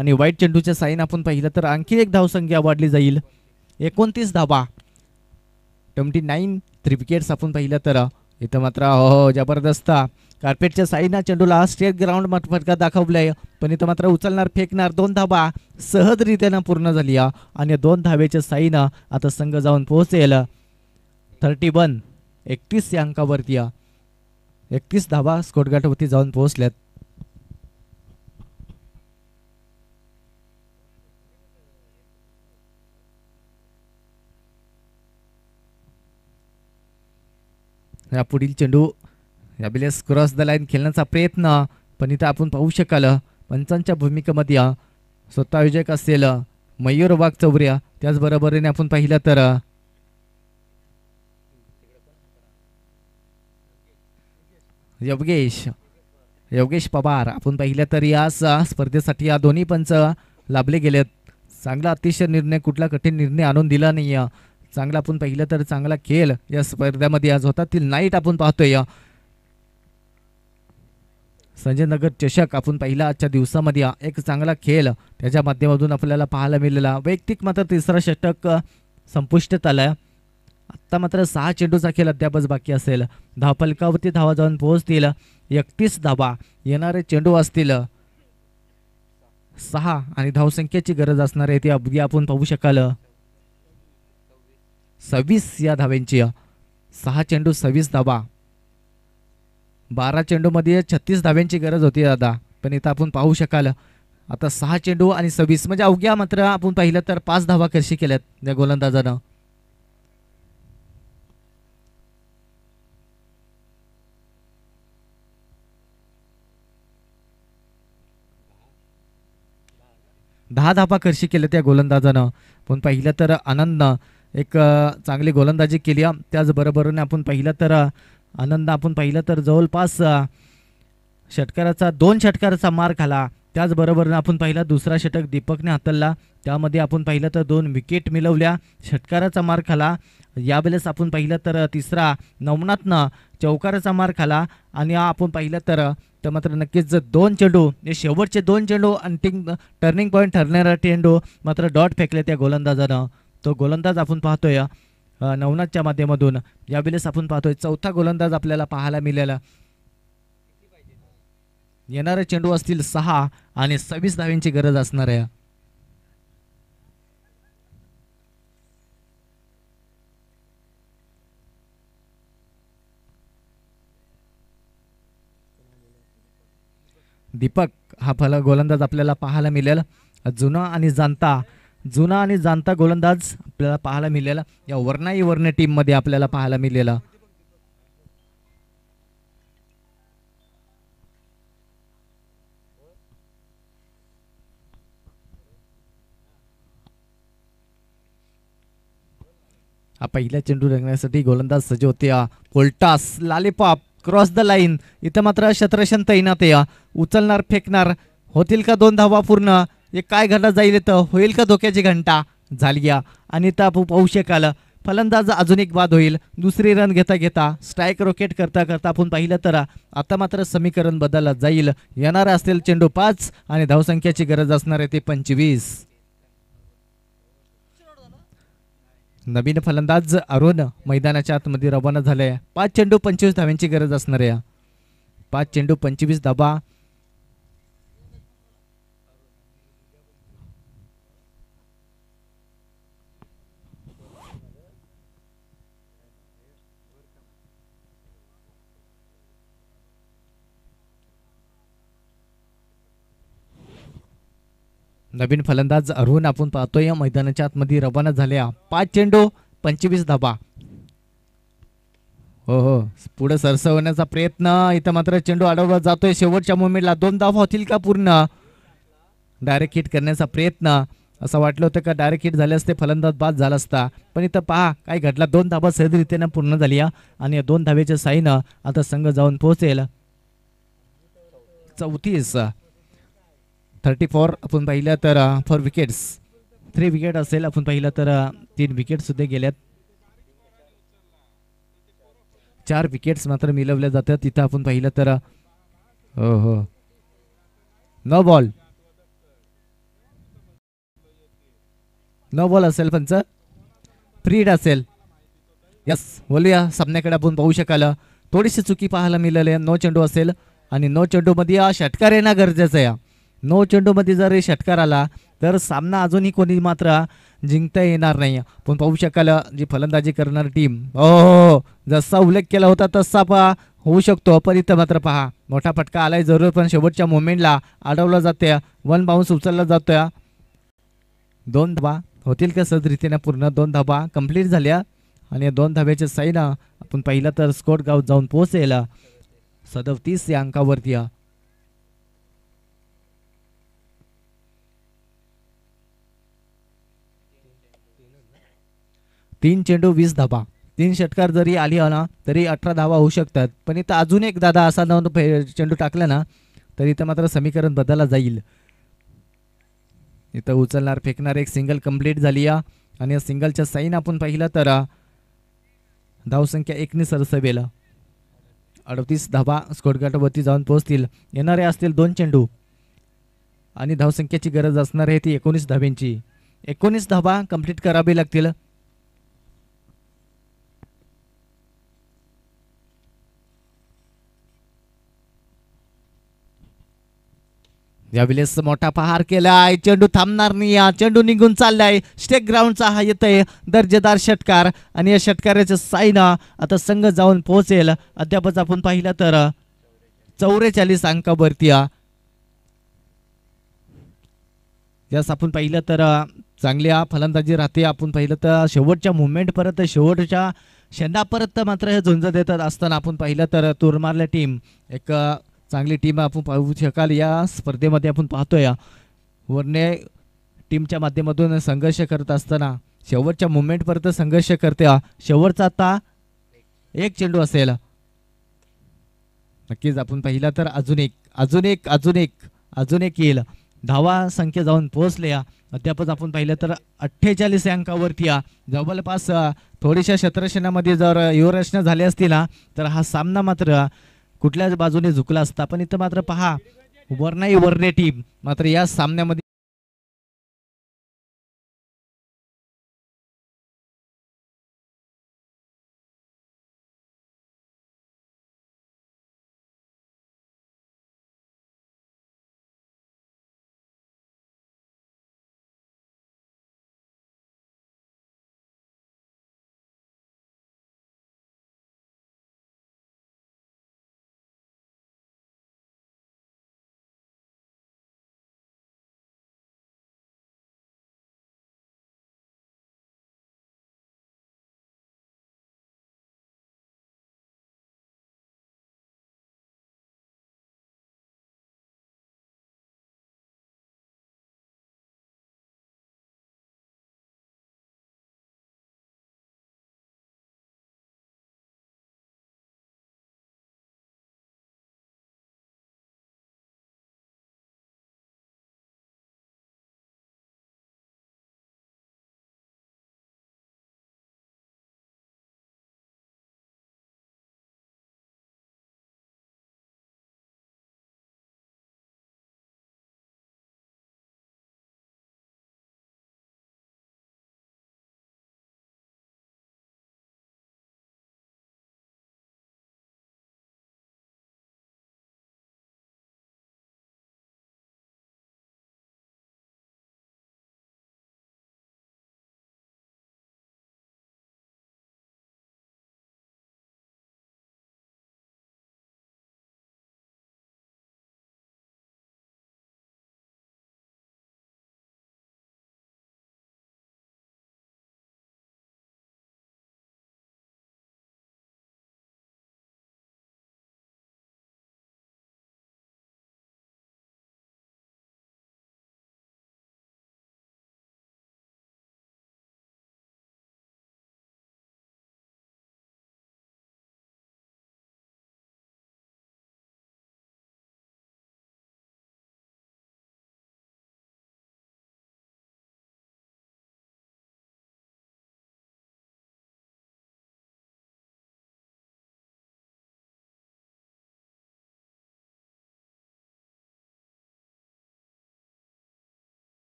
आणि वाईट चेंडूच्या साईन आपण पाहिलं तर आणखी एक धावसंख्या वाढली जाईल. 29 धावा, 29 3 विकेट्स आपण पाहिलं तर इथं मात्र हो जबरदस्त कार्पेटच्या साईना चेंडूला स्टेट ग्राउंड फटका दाखवलाय, पण इथं मात्र उचलणार फेकणार 2 धावा सहजरित्यानं पूर्ण झाली आणि 2 धावेच्या साईनं आता संघ जाऊन पोहोचेल 31 या अंकावरती. 31 धावा स्कोटगाठवरती जाऊन पोहोचल्यात. या पुढील चेंडू याबिलेस क्रॉस द लाईन खेळण्याचा प्रयत्न, पण इथं आपण पाहू शकाल पंचांच्या भूमिकेमध्ये स्वतः आयोजक असेल मयूर वाघ चौऱ्या, त्याचबरोबरीने आपण पाहिलं तर योगेश पवार आपण पाहिलं तर या स्पर्धेसाठी या दोन्ही पंच लाभले गेलेत. चांगला अतिशय निर्णय, कुठला कठीण निर्णय आणून दिला नाही. चांगला आपण पाहिलं तर चांगला खेळ या स्पर्धेमध्ये आज होता. नाईट आपण पाहतोय संजय नगर चषक आपण पाहिला आजच्या दिवसामध्ये एक चांगला खेळ त्याच्या माध्यमातून आपल्याला पाहायला मिळाला. वैयक्तिक मात्र तिसरा षटक संपुष्टात आलाय. आत्ता मात्र 6 चेंडूचा खेळ अद्यापच बाकी असेल. धावफलकावरती धावा जाऊन पोहोचतील 31 धावा, येणारे चेंडू असतील 6 आणि धावसंख्येची गरज असणार आहे ती अगदी आपण पाहू शकाल 26 या धाव्यांची. 6 चेंडू 26 धावा, 12 चेंडू मध्ये 36 धाव्यांची गरज होती दादा, पण इथं आपण पाहू शकाल आता 6 चेंडू आणि 26 म्हणजे अवघ्या मात्र आपण पाहिलं तर 5 धावा कशी केल्यात या गोलंदाजानं. दहा धावा कर्षी केल्या त्या गोलंदाजानं. पण पाहिलं तर आनंद एक चांगली गोलंदाजी केली. त्याचबरोबरीने आपण पाहिलं तर आनंद आपण पाहिलं तर जवळपास षटकाराचा 2 षटकाराचा मार खाला. त्याचबरोबरीने आपण पाहिला दुसरा षटक दीपकने हाताळला, त्यामध्ये आपण पाहिलं तर 2 विकेट मिळवल्या, षटकाराचा मार खाला. यावेळेस आपण पाहिलं तर तिसरा नवनाथनं चौकाराचा मार खाला आणि आपण पाहिलं तर मात्र नक्कीच 2 चेंडू हे शेवटचे 2 चेंडू अंतिम टर्निंग पॉईंट ठरणारा चेंडू मात्र डॉट फेकले त्या गोलंदाजानं. तो गोलंदाज आपण पाहतोय नवनाथच्या माध्यमातून. यावेळेस आपण पाहतोय चौथा गोलंदाज आपल्याला पाहायला मिळाला. येणारे चेंडू असतील 6 आणि 26 धाव्यांची गरज असणार आहे. दीपक हा गोलंदाज आपल्याला पाहायला मिळेल. जुना आणि जाणता गोलंदाज आपल्याला पाहायला मिळेल या वर्णाई टीम मध्ये आपल्याला पाहायला मिळेल. हा पहिला चेंडू रंगण्यासाठी गोलंदाज सज्ज होते. पोल्टास लालीपॉप क्रॉस द लाईन, इथं मात्र शत्रशन तैनात आहे. उचलणार फेकणार होतील का 2 धावा पूर्ण, हे काय घडला जाईल इथं, होईल का धोक्याची घंटा झाली आणि इथं आपण पाहू शकाल फलंदाज अजून एक बाद होईल. दुसरी रन घेता स्ट्राईक रॉकेट करता आपण पाहिलं तर आता मात्र समीकरण बदललं जाईल. येणार असतील चेंडू 5 आणि धावसंख्येची गरज असणार आहे ते 25. नवीन फलंदाज अरुण मैदानाच्या आतमध्ये रवाना झालाय. 5 चेंडू 25 धाव्यांची गरज असणार आहे. 5 चेंडू 25 धावा. नवीन फलंदाज अरुण आपण पाहतोय मैदानाच्या आतमध्ये रवाना झाल्या. 5 चेंडू 25 धावा. हो पुढे सरसवण्याचा प्रयत्न, इथं मात्र चेंडू अडवला जातोय शेवटच्या मोमेंटला. 2 धावा होतील का पूर्ण, डायरेक्ट हिट करण्याचा प्रयत्न. असं वाटलं होतं का डायरेक्ट हिट झाले असते फलंदाज बाद झाला असता, पण इथं पहा काय घडला. 2 धावा सहजरित्यानं पूर्ण झाली आणि या 2 धावेच्या साईनं आता संघ जाऊन पोहोचेल 34. 34 आपण पाहिलं तर 4 विकेट्स 3 विकेट असेल. आपण पाहिलं तर 3 विकेट सुद्धा गेल्यात. 4 विकेट्स मात्र मिळवल्या जातात. तिथं आपण पाहिलं तर हो नो बॉल नो बॉल असेल पंच, फ्रीड असेल. यस, बोलूया सामन्याकडे आपण पाहू शकाल थोडीशी चुकी पाहायला मिळाली. नो चेंडू असेल आणि नो चेंडू मध्ये षटकार येणं गरजेचं आहे. नो चेंडू मध्ये जर षटकार आला तर सामना अजूनही कोणी मात्र जिंकता येणार नाही. पण पाहू शकाल जी फलंदाजी करणारी टीम, हो जसा उल्लेख केला होता तसा होऊ शकतो. पण इथं मात्र पहा मोठा फटका आलाय जरूर, पण शेवटच्या मोमेंटला अडवला जाते. 1 बाउन्स उचलला जातोय. 2 धाबा होतील का सहज रीतीने पूर्ण? 2 धाबा कंप्लीट झाल्या आणि 2 धाब्याचे साईन आपण पाहिलं तर स्कोर गाव जाऊन पोहोचेल 37 या अंकावरती. 3 चेंडू 20 धाबा. 3 षटकार जरी आली ना तरी 18 धावा होऊ शकतात. पण इथं अजून एक दादा असा चेंडू टाकला ना तर इथं मात्र समीकरण बदलला जाईल. इथं उचलणार फेकणार एक सिंगल कंप्लीट झाली आणि सिंगलच्या साईन आपण पाहिलं तर धावसंख्या 1 ने सरसवेल. 38 धाबा स्कोरगाटावरती जाऊन पोहोचतील. येणारे असतील 2 चेंडू आणि धावसंख्येची गरज असणार आहे ती 19 धाब्यांची. 19 धाबा कंप्लीट करावी लागतील. यावेळेस मोठा पहार केलाय, चेंडू थांबणार नाही. चेंडू निघून चाललाय. स्टेक ग्राउंडचा हा येतोय दर्जेदार षटकार आणि या षटकाराचे साईन आता संघ जाऊन पोहोचेल अद्यापच आपण पाहिलं तर 44 अंकावरती. यास आपण पाहिलं तर चांगल्या फलंदाजी राहते. आपण पाहिलं तर शेवटच्या मुवमेंट परत शेवटच्या शेंडा परत मात्र हे झुंज देतात असताना आपण पाहिलं तर तुरमारल्या टीम एक चांगली टीम आपण पाहू शकाल. या स्पर्धेमध्ये आपण पाहतोय वरने टीमच्या माध्यमातून संघर्ष करत असताना शेवटच्या मुवमेंट परत संघर्ष करते. शेवटचा आता 1 चेंडू असेल. नक्कीच आपण पाहिलं तर अजून एक येईल. धावा संख्या जाऊन पोहोचल्या अद्यापच आपण पाहिलं तर 48 अंकावरती. जवळपास थोडीशा क्षेत्रक्षणामध्ये जर युवरचना झाली असती ना तर हा सामना मात्र कुठल्याच बाजूने झुकला असता. पण इथं मात्र पहा वरनाई वरने टीम मात्र या सामन्यामध्ये